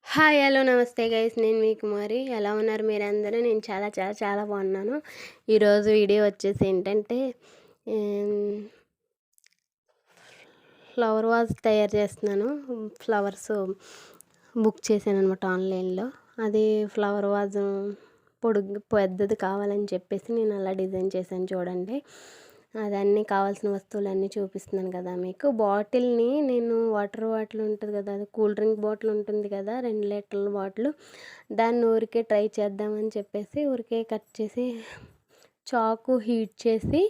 Hi hello నమస్తే guys, నేను మీ కుమారి. ఎలా ఉన్నారు మీరందరూ? నేను చాలా చాలా చాలా బాగున్నాను. ఈరోజు వీడియో వచ్చేసి ఏంటంటే ఫ్లవర్ వాజ్ తయారు చేస్తున్నాను. ఫ్లవర్స్ బుక్ చేశాను అనమాట ఆన్లైన్లో. అది ఫ్లవర్ వాజ్ పొడుగు పెద్దది కావాలని చెప్పేసి నేను అలా డిజైన్ చేశాను. చూడండి, అదన్నీ కావాల్సిన వస్తువులన్నీ చూపిస్తున్నాను కదా మీకు. బాటిల్ని నేను వాటర్ బాటిల్ ఉంటుంది కదా, అది కూల్ డ్రింక్ బాటిల్ ఉంటుంది కదా, 2 లీటర్ల బాటిల్, దాన్ని ఊరికే ట్రై చేద్దామని చెప్పేసి ఊరికే కట్ చేసి చాకు హీట్ చేసి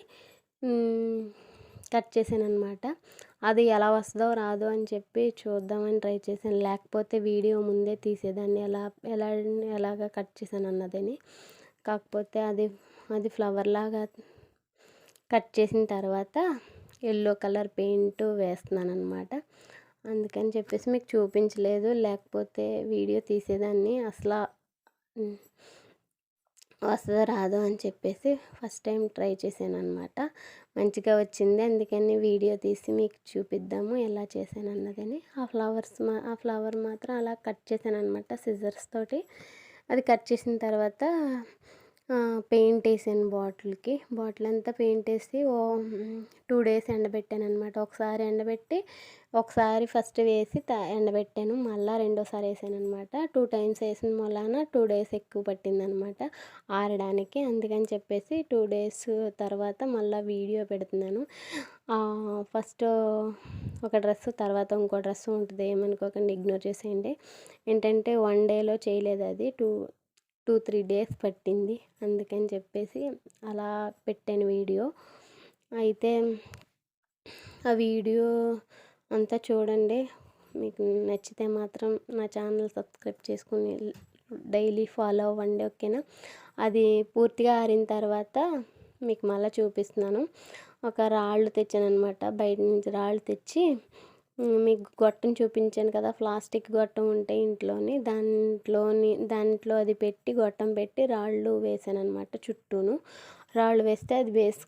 కట్ చేశాను అనమాట. అది ఎలా వస్తుందో రాదో అని చెప్పి చూద్దామని ట్రై చేశాను. లేకపోతే వీడియో ముందే తీసేదాన్ని ఎలాగ కట్ చేశాను అన్నదని. కాకపోతే అది ఫ్లవర్ లాగా కట్ చేసిన తర్వాత ఎల్లో కలర్ పెయింట్ వేస్తున్నాను అనమాట. అందుకని చెప్పేసి మీకు చూపించలేదు, లేకపోతే వీడియో తీసేదాన్ని. అసలు వస్తుందో రాదో అని చెప్పేసి ఫస్ట్ టైం ట్రై చేశాను అనమాట. మంచిగా వచ్చింది, అందుకని వీడియో తీసి మీకు చూపిద్దాము ఎలా చేశాను అన్నదని. ఆ ఫ్లవర్ మాత్రం అలా కట్ చేశాను అనమాట సిజర్స్ తోటి. అది కట్ చేసిన తర్వాత పెయింట్ వేసాను బాటిల్ అంతా పెయింట్ వేసి 2 days ఎండబెట్టాను అనమాట. ఒకసారి ఎండబెట్టి ఒకసారి ఫస్ట్ వేసి ఎండబెట్టాను, మళ్ళీ రెండోసారి వేసాను అనమాట. 2 times వేసిన వలన 2 days ఎక్కువ పట్టిందనమాట ఆరడానికి. అందుకని చెప్పేసి 2 days తర్వాత మళ్ళీ వీడియో పెడుతున్నాను. ఫస్ట్ ఒక డ్రెస్సు, తర్వాత ఇంకో డ్రెస్సు ఉంటుంది, ఏమనుకోకండి, ఇగ్నోర్ చేసేయండి. ఏంటంటే 1 dayలో చేయలేదు, అది 2-3 days పట్టింది. అందుకని చెప్పేసి అలా పెట్టాను వీడియో. అయితే ఆ వీడియో అంతా చూడండి. మీకు నచ్చితే మాత్రం నా ఛానల్ సబ్స్క్రైబ్ చేసుకుని డైలీ ఫాలో అవ్వండి, ఓకేనా? అది పూర్తిగా ఆరిన తర్వాత మీకు మళ్ళీ చూపిస్తున్నాను. ఒక రాళ్ళు తెచ్చాను అనమాట, బయట నుంచి రాళ్ళు తెచ్చి మీకు గొట్టం చూపించాను కదా, ప్లాస్టిక్ గొట్టం ఉంటే ఇంట్లోని, దాంట్లో అది పెట్టి గొట్టం పెట్టి రాళ్ళు వేసాను అనమాట. చుట్టూను రాళ్ళు వేస్తే అది బేస్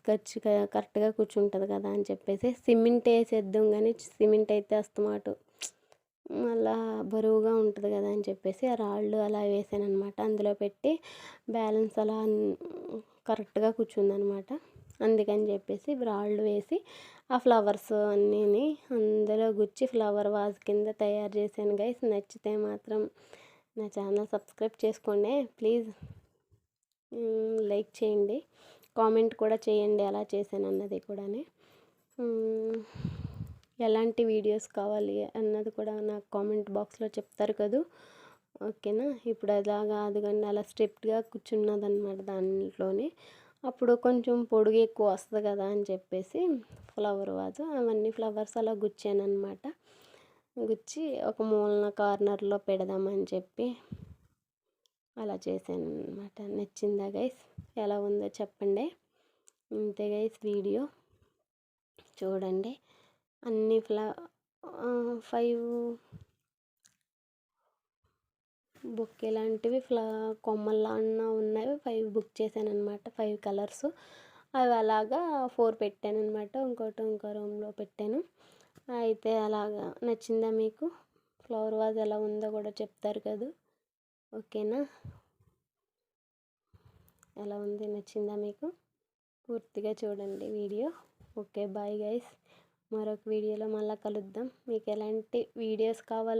కరెక్ట్గా కూర్చుంటుంది కదా అని చెప్పేసి సిమెంట్ వేసేద్దాం, కానీ సిమెంట్ అయితే అస్తమాటు మళ్ళా బరువుగా ఉంటుంది కదా అని చెప్పేసి ఆ రాళ్ళు అలా వేసాను అనమాట. అందులో పెట్టి బ్యాలెన్స్ అలా కరెక్ట్గా కూర్చుందనమాట. అందుకని చెప్పేసి రాళ్ళు వేసి ఆ ఫ్లవర్స్ అన్నీ అందులో గుచ్చి ఫ్లవర్ వాజ్ కింద తయారు చేశాను గైస్. నచ్చితే మాత్రం నా ఛానల్ సబ్స్క్రైబ్ చేసుకోండి ప్లీజ్. లైక్ చేయండి, కామెంట్ కూడా చేయండి ఎలా చేశాను అన్నది కూడా. ఎలాంటి వీడియోస్ కావాలి అన్నది కూడా నాకు కామెంట్ బాక్స్లో చెప్తారు కదా, ఓకేనా? ఇప్పుడు అలా కాదు కానీ అలా స్ట్రిప్ట్గా కూర్చున్నదనమాట దాంట్లోనే. అప్పుడు కొంచెం పొడుగు ఎక్కువ వస్తుంది కదా అని చెప్పేసి ఫ్లవర్ వాజు అవన్నీ ఫ్లవర్స్ అలా గుచ్చాను అనమాట. గుచ్చి ఒక మూలన కార్నర్లో పెడదామని చెప్పి అలా చేశాను అనమాట. నచ్చిందా గైస్? ఎలా ఉందో చెప్పండి. ఇంతే గైస్ వీడియో చూడండి. అన్ని 5 బొకే లాంటివి కొమ్మల్లా ఉన్నవి 5 బుక్ చేశాను అనమాట. 5 కలర్స్ అవి అలాగా 4 పెట్టాను అనమాట. ఇంకో రూమ్లో పెట్టాను. అయితే అలాగా నచ్చిందా మీకు? ఫ్లవర్ వాజ్ ఎలా ఉందో కూడా చెప్తారు కదా, ఓకేనా? ఎలా ఉంది, నచ్చిందా మీకు? పూర్తిగా చూడండి వీడియో. Okay, bye guys. మరొక వీడియోలో మళ్ళీ కలుద్దాం. మీకు ఎలాంటి వీడియోస్ కావాలో